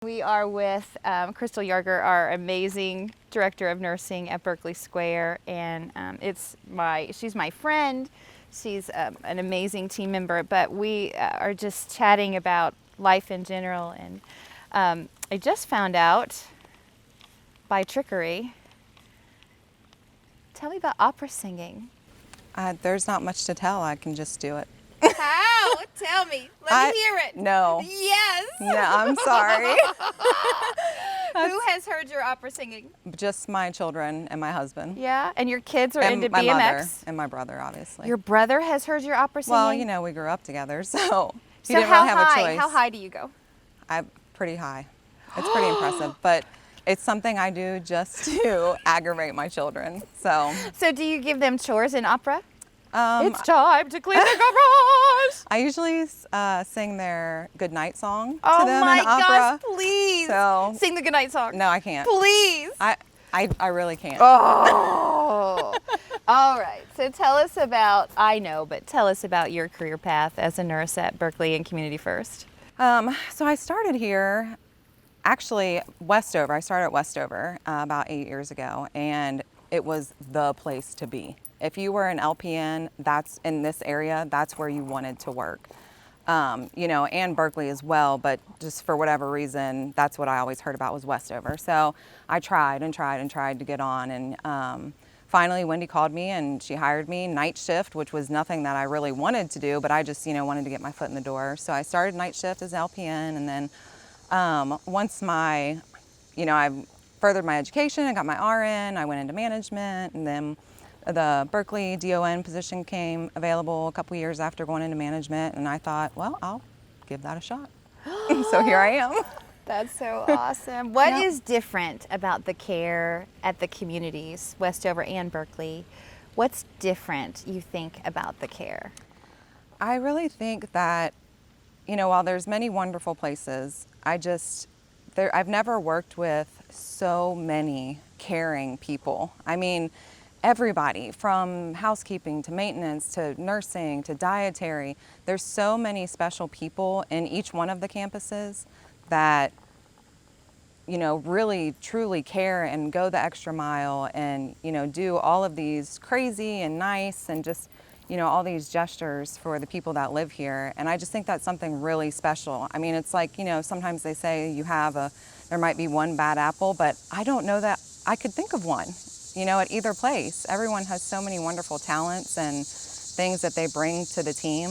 We are with Crystal Yauger, our amazing director of nursing at Berkeley Square, and she's my friend. She's an amazing team member, but we are just chatting about life in general. And I just found out by trickery. Tell me about opera singing. There's not much to tell. I can just do it. How? Tell me. Let me hear it. No. Yes. No, I'm sorry. Who has heard your opera singing? Just my children and my husband. Yeah, and your kids are And into my BMX? mother and my brother, obviously. Your brother has heard your opera singing? Well, you know, we grew up together, so he So didn't how really have a high? choice. How high do you go? I'm pretty high. It's pretty impressive, but it's something I do just to aggravate my children. So do you give them chores in opera? um, It's time to clean the garage. I usually sing their goodnight song to Oh them my in opera. gosh, please. So Sing the goodnight song. no, I can't. Please. I really can't. Oh. All right. So tell us about your career path as a nurse at Berkeley and Community First. So I started here, actually Westover. I started at Westover about 8 years ago, and it was the place to be. If you were an LPN, that's in this area, that's where you wanted to work. You know, and Berkeley as well, but just for whatever reason, that's what I always heard about was Westover. So I tried and tried and tried to get on, and finally Wendy called me and she hired me night shift, which was nothing that I really wanted to do, but I just, you know, wanted to get my foot in the door. So I started night shift as LPN, and then once I furthered my education and got my RN, I went into management, and then the Berkeley DON position came available a couple years after going into management, and I thought, well, I'll give that a shot. So here I am. That's so awesome. What Yep. is different about the care at the communities, Westover and Berkeley? What's different, you think, about the care? I really think that, you know, while there's many wonderful places, I've never worked with so many caring people. I mean, everybody from housekeeping to maintenance to nursing to dietary. There's so many special people in each one of the campuses that, you know, really truly care and go the extra mile and, you know, do all of these crazy and nice and just, you know, all these gestures for the people that live here. And I just think that's something really special. I mean, it's like, you know, sometimes they say there might be one bad apple, but I don't know that I could think of one. You know, at either place, everyone has so many wonderful talents and things that they bring to the team.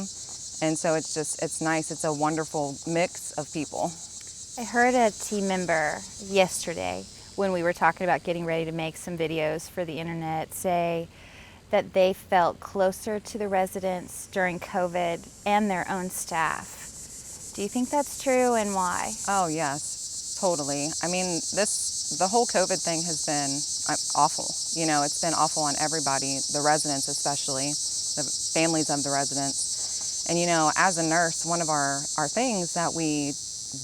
And so it's nice. It's a wonderful mix of people. I heard a team member yesterday when we were talking about getting ready to make some videos for the internet say that they felt closer to the residents during COVID and their own staff. Do you think that's true, and why? Oh, yes, totally. I mean, the whole COVID thing has been awful. You know, it's been awful on everybody, the residents especially, the families of the residents. And, you know, as a nurse, one of our things that we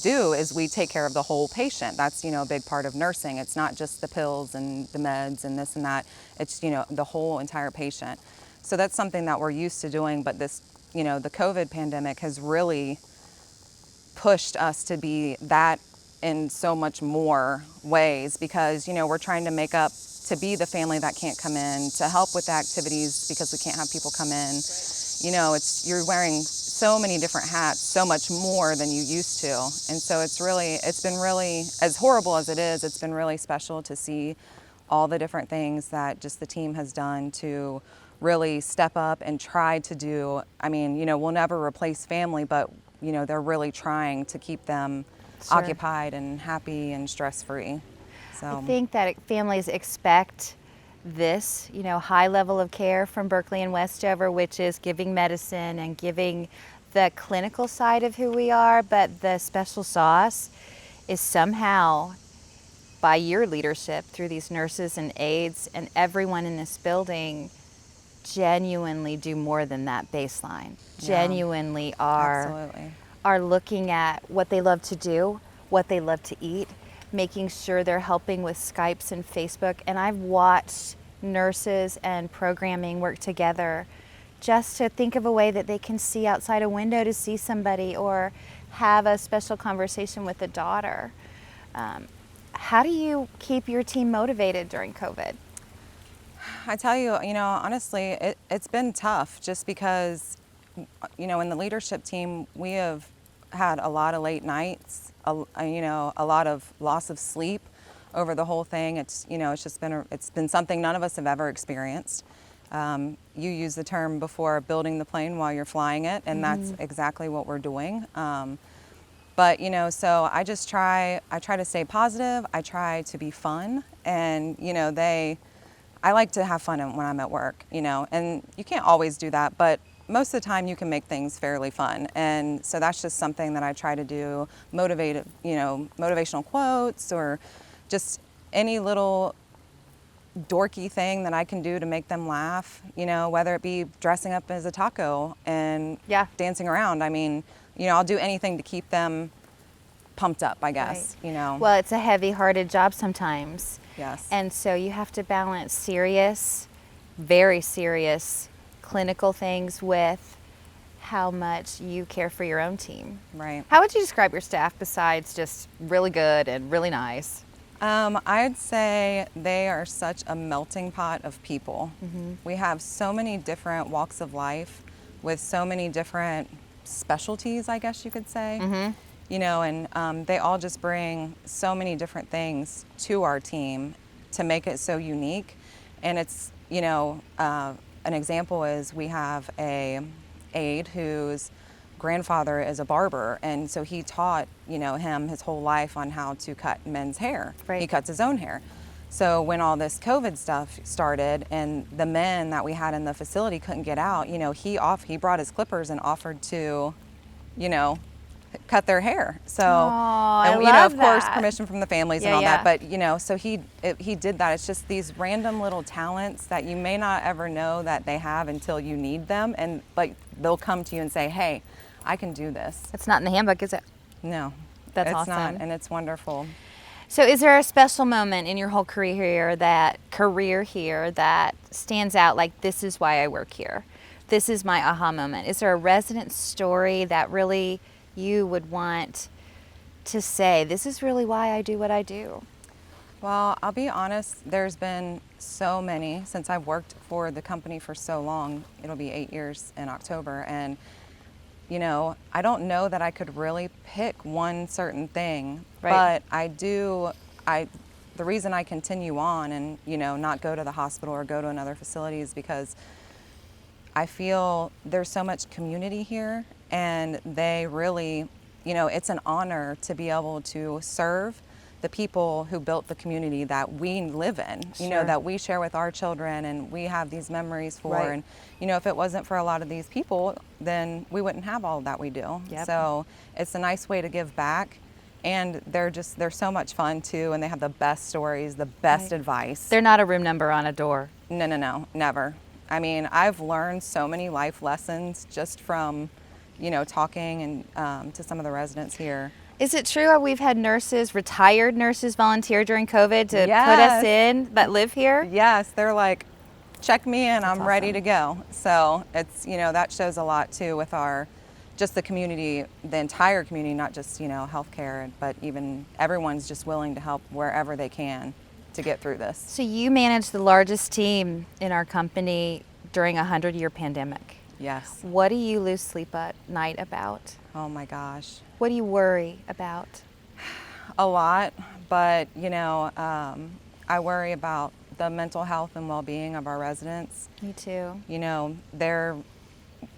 do is we take care of the whole patient. That's, you know, a big part of nursing. It's not just the pills and the meds and this and that. It's, you know, the whole entire patient. So that's something that we're used to doing, but this, you know, the COVID pandemic has really pushed us to be that in so much more ways, because, you know, we're trying to make up to be the family that can't come in, to help with the activities because we can't have people come in. You know, you're wearing so many different hats, so much more than you used to. And so it's been really, as horrible as it is, it's been really special to see all the different things that just the team has done to really step up and try to do. I mean, you know, we'll never replace family, but, you know, they're really trying to keep them Sure. occupied and happy and stress-free. So I think that families expect this, you know, high level of care from Berkeley and Westover, which is giving medicine and giving the clinical side of who we are, but the special sauce is somehow, by your leadership through these nurses and aides and everyone in this building, genuinely do more than that baseline. Yeah. Genuinely Absolutely. are looking at what they love to do, what they love to eat, making sure they're helping with Skypes and Facebook. And I've watched nurses and programming work together just to think of a way that they can see outside a window to see somebody or have a special conversation with a daughter. How do you keep your team motivated during COVID? I tell you, honestly, it's been tough just because, in the leadership team, we have had a lot of late nights, a lot of loss of sleep over the whole thing. It's just been, it's been something none of us have ever experienced. You used the term before, building the plane while you're flying it, and that's exactly what we're doing. But so I try to stay positive. I try to be fun, and I like to have fun when I'm at work, and you can't always do that, but most of the time you can make things fairly fun. And so that's just something that I try to do, motivational quotes or just any little dorky thing that I can do to make them laugh, whether it be dressing up as a taco and dancing around. I mean, I'll do anything to keep them pumped up, I guess, Right. Well, it's a heavy-hearted job sometimes. Yes. And so you have to balance serious, very serious clinical things with how much you care for your own team. Right. How would you describe your staff besides just really good and really nice? I'd say they are such a melting pot of people. We have so many different walks of life with so many different specialties, I guess you could say. And they all just bring so many different things to our team to make it so unique. And it's, an example is we have a aide whose grandfather is a barber, and so he taught him his whole life on how to cut men's hair. Right. He cuts his own hair. So when all this COVID stuff started and the men that we had in the facility couldn't get out, he brought his clippers and offered to, cut their hair. So, I and love of course, that. permission from the families and all that. But so he did that. It's just these random little talents that you may not ever know that they have until you need them, and they'll come to you and say, "Hey, I can do this." It's not in the handbook, is it? No, That's it's awesome. not, and it's wonderful. So is there a special moment in your whole career here that stands out, like, this is why I work here? This is my aha moment. Is there a resident story that really you would want to say, this is really why I do what I do? Well, I'll be honest, there's been so many since I've worked for the company for so long. It'll be 8 years in October, and I don't know that I could really pick one certain thing, Right. but the reason I continue on and, not go to the hospital or go to another facility is because I feel there's so much community here, and they really, it's an honor to be able to serve the people who built the community that we live in, Sure. that we share with our children and we have these mememories for. Right. And, if it wasn't for a lot of these people, then we wouldn't have all that we do. Yep. So it's a nice way to give back. And they're so much fun too, and they have the best stories, the best Right. advice. They're not a room number on a door. No, never. I mean, I've learned so many life lessons just from, talking and to some of the residents here. Is it true we've had retired nurses volunteer during COVID to put Yes. us in that live here? Yes, they're like, check me in, That's I'm ready awesome. to go. So it's, that shows a lot too with just the community, the entire community, not just, healthcare, but even everyone's just willing to help wherever they can to get through this. So you manage the largest team in our company during a 100-year pandemic. Yes. What do you lose sleep at night about? Oh my gosh. What do you worry about? A lot, but I worry about the mental health and well-being of our residents. Me too.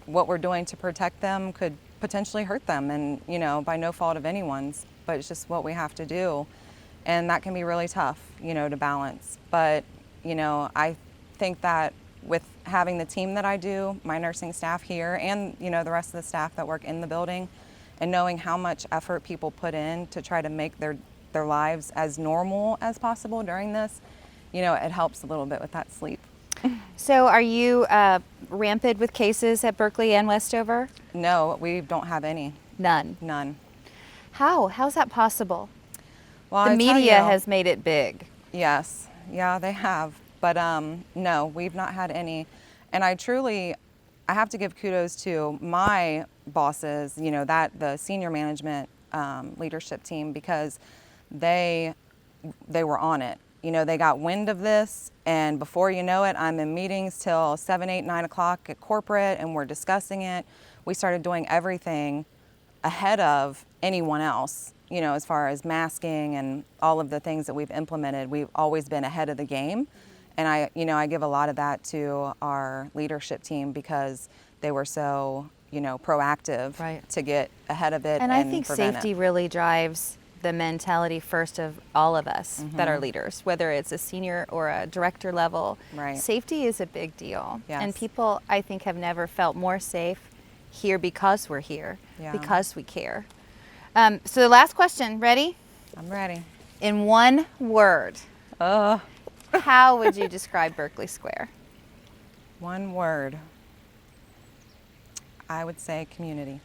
What we're doing to protect them could potentially hurt them, and by no fault of anyone's, but it's just what we have to do, and that can be really tough, to balance. But I think that with having the team that I do, my nursing staff here, and the rest of the staff that work in the building, and knowing how much effort people put in to try to make their lives as normal as possible during this, it helps a little bit with that sleep. So are you rampant with cases at Berkeley and Westover? No, we don't have any. None. How's How's that possible? Well, The I tell media you, has made it big. Yes, yeah, they have. But no, we've not had any. And I have to give kudos to my bosses, the senior management leadership team, because they were on it. You know, they got wind of this, and before you know it, I'm in meetings till 7, 8, 9 o'clock at corporate, and we're discussing it. We started doing everything ahead of anyone else, you know, as far as masking and all of the things that we've implemented. We've always been ahead of the game. And I give a lot of that to our leadership team because they were so, proactive Right. to get ahead of it And I think prevent safety it. really drives the mentality first of all of us that Mm-hmm. are leaders, whether it's a senior or a director level. Right. Safety is a big deal. Yes. And people, I think, have never felt more safe here because we're here, Yeah. because we care. So the last question, ready? I'm ready. In one word, Uh, how would you describe Berkeley Square? One word. I would say community.